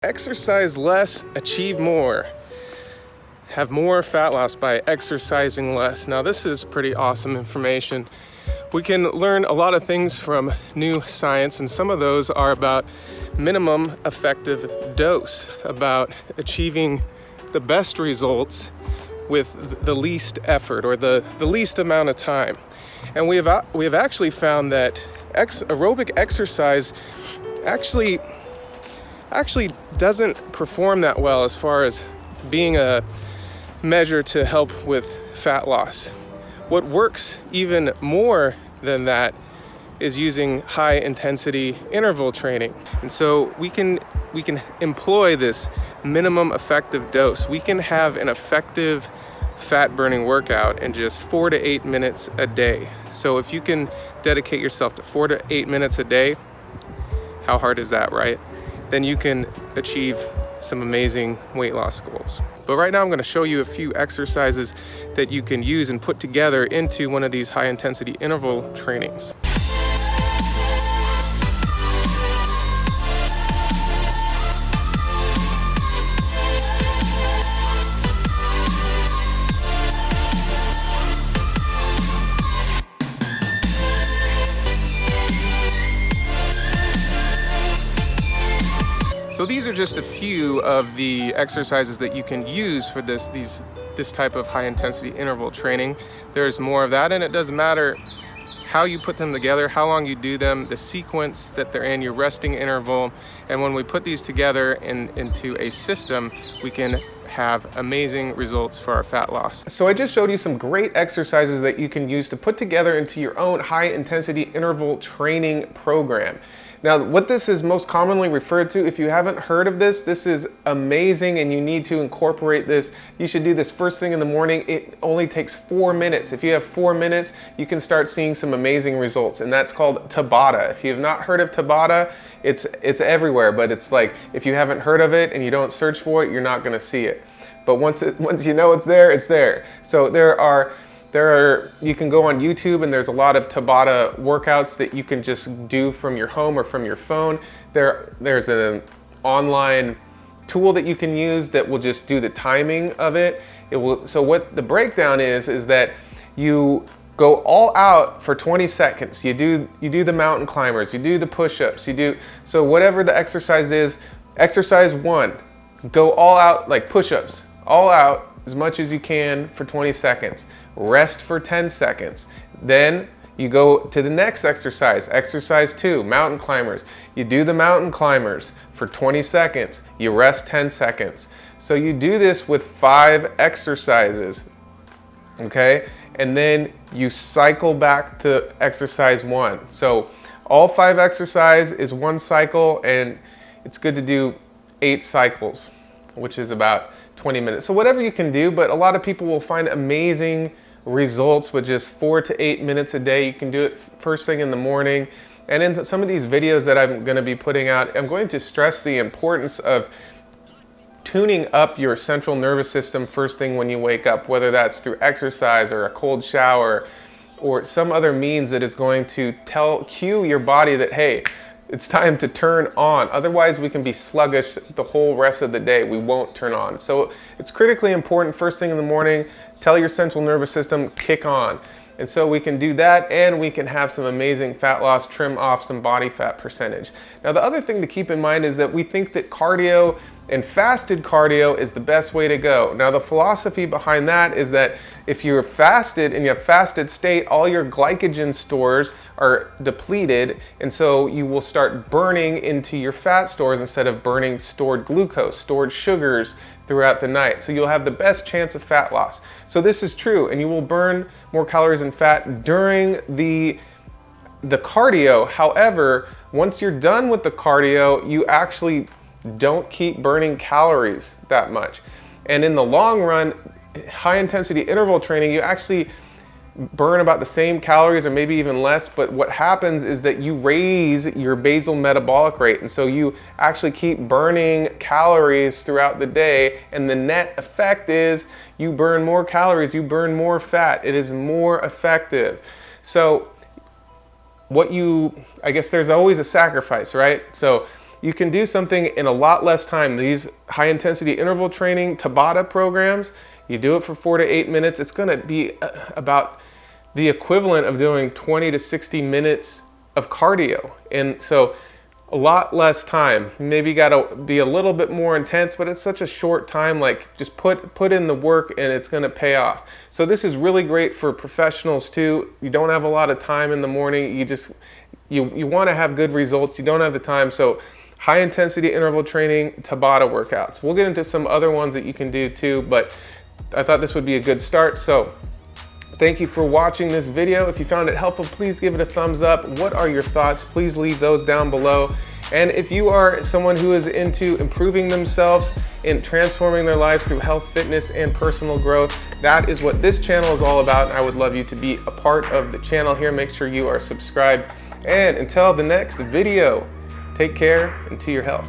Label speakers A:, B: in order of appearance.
A: Exercise less, achieve more. Have more fat loss by exercising less. Now this is pretty awesome information. We can learn a lot of things from new science, and some of those are about minimum effective dose, about achieving the best results with the least effort or the least amount of time. And we have actually found that aerobic exercise actually doesn't perform that well as far as being a measure to help with fat loss. What works even more than that is using high intensity interval training. And so we can employ this minimum effective dose. We can have an effective fat burning workout in just 4 to 8 minutes a day. So if you can dedicate yourself to 4 to 8 minutes a day, how hard is that, right? Then you can achieve some amazing weight loss goals. But right now I'm going to show you a few exercises that you can use and put together into one of these high intensity interval trainings. So these are just a few of the exercises that you can use for this type of high intensity interval training. There's more of that, and it doesn't matter how you put them together, how long you do them, the sequence that they're in, your resting interval. And when we put these together into a system, we can have amazing results for our fat loss. So I just showed you some great exercises that you can use to put together into your own high intensity interval training program. Now, what this is most commonly referred to, if you haven't heard of this, this is amazing and you need to incorporate this. You should do this first thing in the morning. It only takes 4 minutes. If you have 4 minutes, you can start seeing some amazing results, and that's called Tabata. If you have not heard of Tabata, it's everywhere, but it's like if you haven't heard of it and you don't search for it, you're not gonna see it. But once you know it's there, it's there. So you can go on YouTube, and there's a lot of Tabata workouts that you can just do from your home or from your phone. There's an online tool that you can use that will just do the timing of it. So what the breakdown is that you go all out for 20 seconds. You do the mountain climbers, you do the push-ups, so whatever the exercise is. Exercise 1, go all out, like push-ups, all out as much as you can for 20 seconds. Rest for 10 seconds. Then you go to the next exercise. Exercise 2, mountain climbers. You do the mountain climbers for 20 seconds. You rest 10 seconds. So you do this with 5 exercises, okay? And then you cycle back to exercise 1. So all 5 exercise is 1 cycle, and it's good to do 8 cycles, which is about 20 minutes. So whatever you can do, but a lot of people will find amazing results with just 4 to 8 minutes a day. You can do it first thing in the morning. And in some of these videos that I'm going to be putting out, I'm going to stress the importance of tuning up your central nervous system first thing when you wake up, whether that's through exercise or a cold shower or some other means that is going to cue your body that, hey, it's time to turn on. Otherwise, we can be sluggish the whole rest of the day. We won't turn on. So it's critically important first thing in the morning, tell your central nervous system, kick on. And so we can do that, and we can have some amazing fat loss, trim off some body fat percentage. Now, the other thing to keep in mind is that we think that cardio and fasted cardio is the best way to go. Now, the philosophy behind that is that if you're fasted in your fasted state, all your glycogen stores are depleted, and so you will start burning into your fat stores instead of burning stored glucose, stored sugars throughout the night. So you'll have the best chance of fat loss. So this is true, and you will burn more calories and fat during the cardio. However, once you're done with the cardio, you actually don't keep burning calories that much. And in the long run, high intensity interval training, you actually burn about the same calories or maybe even less, but what happens is that you raise your basal metabolic rate, and so you actually keep burning calories throughout the day, and the net effect is you burn more calories, you burn more fat. It is more effective. So I guess there's always a sacrifice, right? So you can do something in a lot less time. These high intensity interval training Tabata programs, you do it for 4 to 8 minutes. It's gonna be about the equivalent of doing 20 to 60 minutes of cardio. And so a lot less time. Maybe gotta be a little bit more intense, but it's such a short time, like just put in the work and it's gonna pay off. So this is really great for professionals too. You don't have a lot of time in the morning. You wanna have good results. You don't have the time. So high intensity interval training, Tabata workouts. We'll get into some other ones that you can do too, but I thought this would be a good start. So thank you for watching this video. If you found it helpful, please give it a thumbs up. What are your thoughts? Please leave those down below. And if you are someone who is into improving themselves and transforming their lives through health, fitness, and personal growth, that is what this channel is all about. And I would love you to be a part of the channel here. Make sure you are subscribed. And until the next video, take care and to your health.